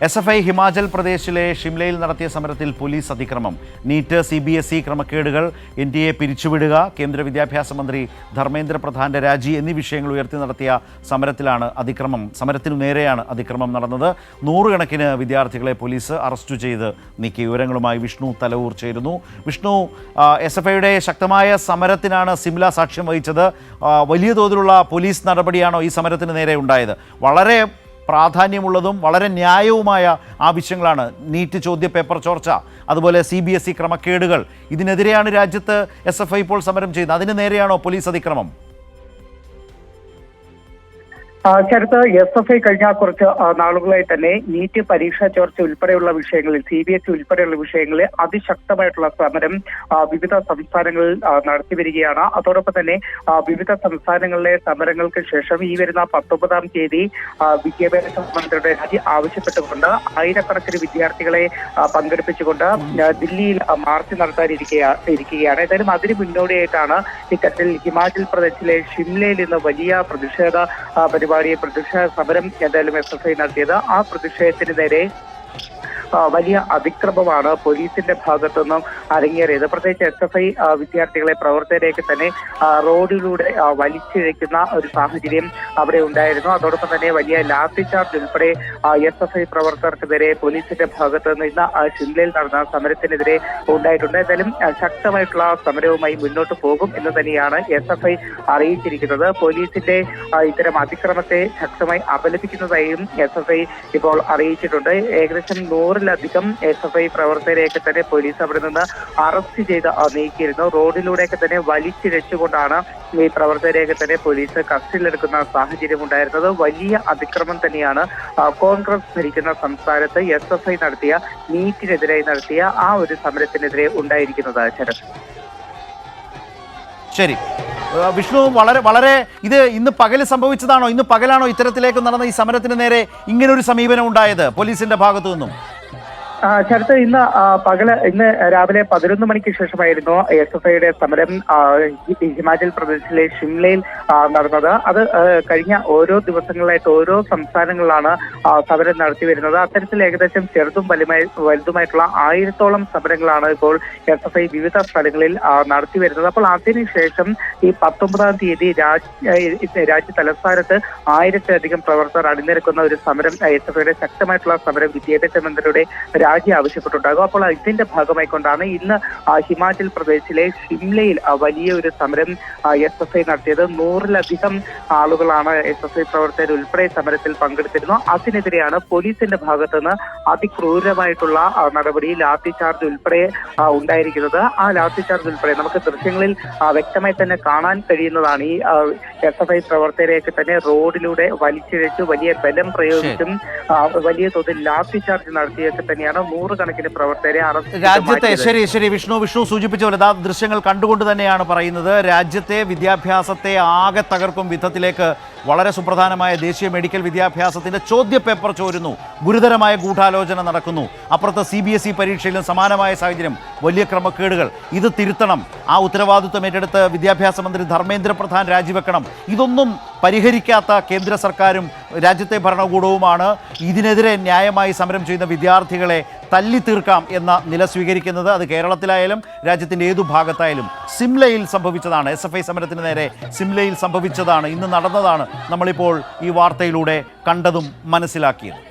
SFI Himachal പ്രദേശിലെ ഷിംലയിൽ നടത്തിയ സമരത്തിൽ പോലീസ് അതിക്രമം. നീറ്റ് CBSE ക്രമക്കേടുകൾ, NTA പിരിച്ചുവിടുക, കേന്ദ്ര വിദ്യാഭ്യാസ മന്ത്രി ധർമ്മേന്ദ്ര പ്രധാന്റെ രാജി എന്നീ വിഷയങ്ങൾ ഉയർത്തി നടത്തിയ സമരത്തിലാണ് അതിക്രമം. സമരത്തിനു നേരെയാണ് അതിക്രമം നടന്നത്. നൂറുകണക്കിന് വിദ്യാർത്ഥികളെ പോലീസ് അറസ്റ്റ് ചെയ്ത് നീക്കി. വിവരങ്ങളുമായി വിഷ്ണു തലവൂർ ചേരുന്നു. വിഷ്ണു, SFIയുടെ ശക്തമായ സമരത്തിനാണ് സിംല സാക്ഷ്യം വഹിച്ചത്. വലിയ തോതിലുള്ള പോലീസ് നടപടിയാണോ ഈ സമരത്തിന് നേരെ ഉണ്ടായത്? വളരെ പ്രാധാന്യമുള്ളതും വളരെ ന്യായവുമായ ആവശ്യങ്ങളാണ്. നീറ്റ് ചോദ്യപേപ്പർ ചോർച്ച, അതുപോലെ CBSE ക്രമക്കേടുകൾ. ഇതിനെതിരെയാണ് രാജ്യത്ത് SFI ഇപ്പോൾ സമരം ചെയ്യുന്നത്. അതിന് നേരെയാണോ പോലീസ് അതിക്രമം? ചേർത്ത് SFI കഴിഞ്ഞ കുറച്ച് നാളുകളായി തന്നെ നീറ്റ് പരീക്ഷാ ചോർച്ച ഉൾപ്പെടെയുള്ള വിഷയങ്ങളിൽ, CBSE ഉൾപ്പെടെയുള്ള വിഷയങ്ങളിൽ അതിശക്തമായിട്ടുള്ള സമരം വിവിധ സംസ്ഥാനങ്ങളിൽ നടത്തിവരികയാണ്. അതോടൊപ്പം തന്നെ വിവിധ സംസ്ഥാനങ്ങളിലെ സമരങ്ങൾക്ക് ശേഷം ഈ വരുന്ന 19-ാം തീയതി വിദ്യാഭ്യാസ മന്ത്രിയുടെ രാജി ആവശ്യപ്പെട്ടുകൊണ്ട് ആയിരക്കണക്കിന് വിദ്യാർത്ഥികളെ പങ്കെടുപ്പിച്ചുകൊണ്ട് ദില്ലിയിൽ മാർച്ച് നടത്താനിരിക്കുകയാണ്. ഏതായാലും അതിന് മുന്നോടിയായിട്ടാണ് ഇത്തരത്തിൽ ഹിമാചൽ പ്രദേശിലെ ഷിംലയിൽ ഇന്ന് വലിയ പ്രതിഷേധ പ്രതിഷേധ സമരം എന്തായാലും SFI നടത്തിയത്. ആ പ്രതിഷേധത്തിന് നേരെ വലിയ അതിക്രമമാണ് പോലീസിന്റെ ഭാഗത്തുനിന്നും അരങ്ങേറിയത്. പ്രത്യേകിച്ച് SFI വിദ്യാർത്ഥികളെ പ്രവർത്തകരേക്ക് തന്നെ റോഡിലൂടെ വലിച്ചിഴയ്ക്കുന്ന ഒരു സാഹചര്യം അവിടെ ഉണ്ടായിരുന്നു. അതോടൊപ്പം തന്നെ വലിയ ലാത്തി ചാർജ് ഉൾപ്പെടെ SFI പ്രവർത്തകർക്കെതിരെ പോലീസിന്റെ ഭാഗത്തുനിന്ന് ഇന്ന് ഷിംലയിൽ നടന്ന സമരത്തിനെതിരെ ഉണ്ടായിട്ടുണ്ട്. എന്തായാലും ശക്തമായിട്ടുള്ള സമരവുമായി മുന്നോട്ട് പോകും എന്ന് തന്നെയാണ് SFI അറിയിച്ചിരിക്കുന്നത്. പോലീസിന്റെ ഇത്തരം അതിക്രമത്തെ ശക്തമായി അപലപിക്കുന്നതായും SFI ഇപ്പോൾ അറിയിച്ചിട്ടുണ്ട്. ഏകദേശം 100-ലധികം SFI പ്രവർത്തകരെയൊക്കെ തന്നെ പോലീസ് അവിടെ നിന്ന് അറസ്റ്റ് ചെയ്ത് നീക്കിയിരുന്നു. റോഡിലൂടെയൊക്കെ തന്നെ വലിച്ചിഴച്ചുകൊണ്ടാണ് ഈ പ്രവർത്തകരെയൊക്കെ തന്നെ പോലീസ് കസ്റ്റഡിയിലെടുക്കുന്ന സാഹചര്യം ഉണ്ടായിരുന്നത്. വലിയ അതിക്രമം തന്നെയാണ് കോൺഗ്രസ് ഭരിക്കുന്ന സംസ്ഥാനത്ത് SFI നടത്തിയ നീറ്റിനെതിരായി നടത്തിയ ആ ഒരു സമരത്തിനെതിരെ ഉണ്ടായിരിക്കുന്നത്. ശരി വിഷ്ണു, വളരെ ഇത് ഇന്ന് പകൽ സംഭവിച്ചതാണോ? ഇന്ന് പകലാണോ ഇത്തരത്തിലേക്ക് നടന്ന ഈ സമരത്തിന് നേരെ ഇങ്ങനൊരു സമീപനം ഉണ്ടായത് പോലീസിന്റെ ഭാഗത്തു നിന്നും? ചേർത്ത് ഇന്ന് രാവിലെ 11 മണിക്ക് ശേഷമായിരുന്നു SFIയുടെ സമരം ഹിമാചൽ പ്രദേശിലെ ഷിംലയിൽ നടന്നത്. അത് കഴിഞ്ഞ ഓരോ ദിവസങ്ങളിലായിട്ട് ഓരോ സംസ്ഥാനങ്ങളിലാണ് സമരം നടത്തി വരുന്നത്. അത്തരത്തിൽ ഏകദേശം ചെറുതും വലുതുമായിട്ടുള്ള 1000-ഓളം സമരങ്ങളാണ് ഇപ്പോൾ SFI വിവിധ സ്ഥലങ്ങളിൽ നടത്തി വരുന്നത്. അപ്പോൾ അതിനുശേഷം ഈ 19-ാം തീയതി രാജ്യ തലസ്ഥാനത്ത് 1000-ലധികം പ്രവർത്തകർ അണിനിരക്കുന്ന ഒരു സമരം, SFIയുടെ ശക്തമായിട്ടുള്ള സമരം വിദ്യാഭ്യാസ മന്ത്രിയുടെ രാജി ആവശ്യപ്പെട്ടുണ്ടാകും. അപ്പോൾ ഇതിന്റെ ഭാഗമായിക്കൊണ്ടാണ് ഇന്ന് ഹിമാചൽ പ്രദേശിലെ ഷിംലയിൽ വലിയ ഒരു സമരം SFI നടത്തിയത്. 100-ലധികം ആളുകളാണ് SFI പ്രവർത്തകർ ഉൾപ്പെടെ സമരത്തിൽ പങ്കെടുത്തിരുന്നു. അതിനെതിരെയാണ് പോലീസിന്റെ ഭാഗത്തുനിന്ന് അതിക്രൂരമായിട്ടുള്ള നടപടി, ലാത്തി ചാർജ് ഉൾപ്പെടെ ഉണ്ടായിരിക്കുന്നത്. ആ ലാത്തി ചാർജ് ഉൾപ്പെടെ നമുക്ക് ദൃശ്യങ്ങളിൽ വ്യക്തമായി തന്നെ കാണാൻ കഴിയുന്നതാണ്. ഈ SFI പ്രവർത്തകരെയൊക്കെ തന്നെ റോഡിലൂടെ വലിച്ചിഴച്ചു വലിയ ബലം പ്രയോഗിച്ചും വലിയ തോതിൽ ലാത്തി ചാർജ് നടത്തിയൊക്കെ തന്നെയാണ് നൂറുകണക്കിന് പ്രവർത്തകരെ രാജ്യത്തെ ശരി വിഷ്ണു സൂചിപ്പിച്ച പോലെ ദൃശ്യങ്ങൾ കണ്ടുകൊണ്ട് തന്നെയാണ് പറയുന്നത്. രാജ്യത്തെ വിദ്യാഭ്യാസത്തെ ആകെ തകർക്കും വിധത്തിലേക്ക് വളരെ സുപ്രധാനമായ ദേശീയ മെഡിക്കൽ വിദ്യാഭ്യാസത്തിന്റെ ചോദ്യപേപ്പർ ചോരുന്നു. ഗുരുതരമായ ഗൂഢാലോചന നടക്കുന്നു. അപ്പുറത്ത് CBSE പരീക്ഷയിലും സമാനമായ സാഹചര്യം, വലിയ ക്രമക്കേടുകൾ. ഇത് തിരുത്തണം. ആ ഉത്തരവാദിത്വം ഏറ്റെടുത്ത് വിദ്യാഭ്യാസ മന്ത്രി ധർമ്മേന്ദ്ര പ്രധാൻ രാജിവെക്കണം. ഇതൊന്നും പരിഹരിക്കാത്ത കേന്ദ്ര സർക്കാരും രാജ്യത്തെ ഭരണകൂടവുമാണ് ഇതിനെതിരെ ന്യായമായി സമരം ചെയ്യുന്ന വിദ്യാർത്ഥികളെ തല്ലി തീർക്കാം എന്ന നില സ്വീകരിക്കുന്നത്. അത് കേരളത്തിലായാലും രാജ്യത്തിൻ്റെ ഏതു ഭാഗത്തായാലും. സിംലയിൽ സംഭവിച്ചതാണ്, SFI സമരത്തിന് നേരെ സിംലയിൽ സംഭവിച്ചതാണ്, ഇന്ന് നടന്നതാണ് നമ്മളിപ്പോൾ ഈ വാർത്തയിലൂടെ കണ്ടതും മനസ്സിലാക്കിയത്.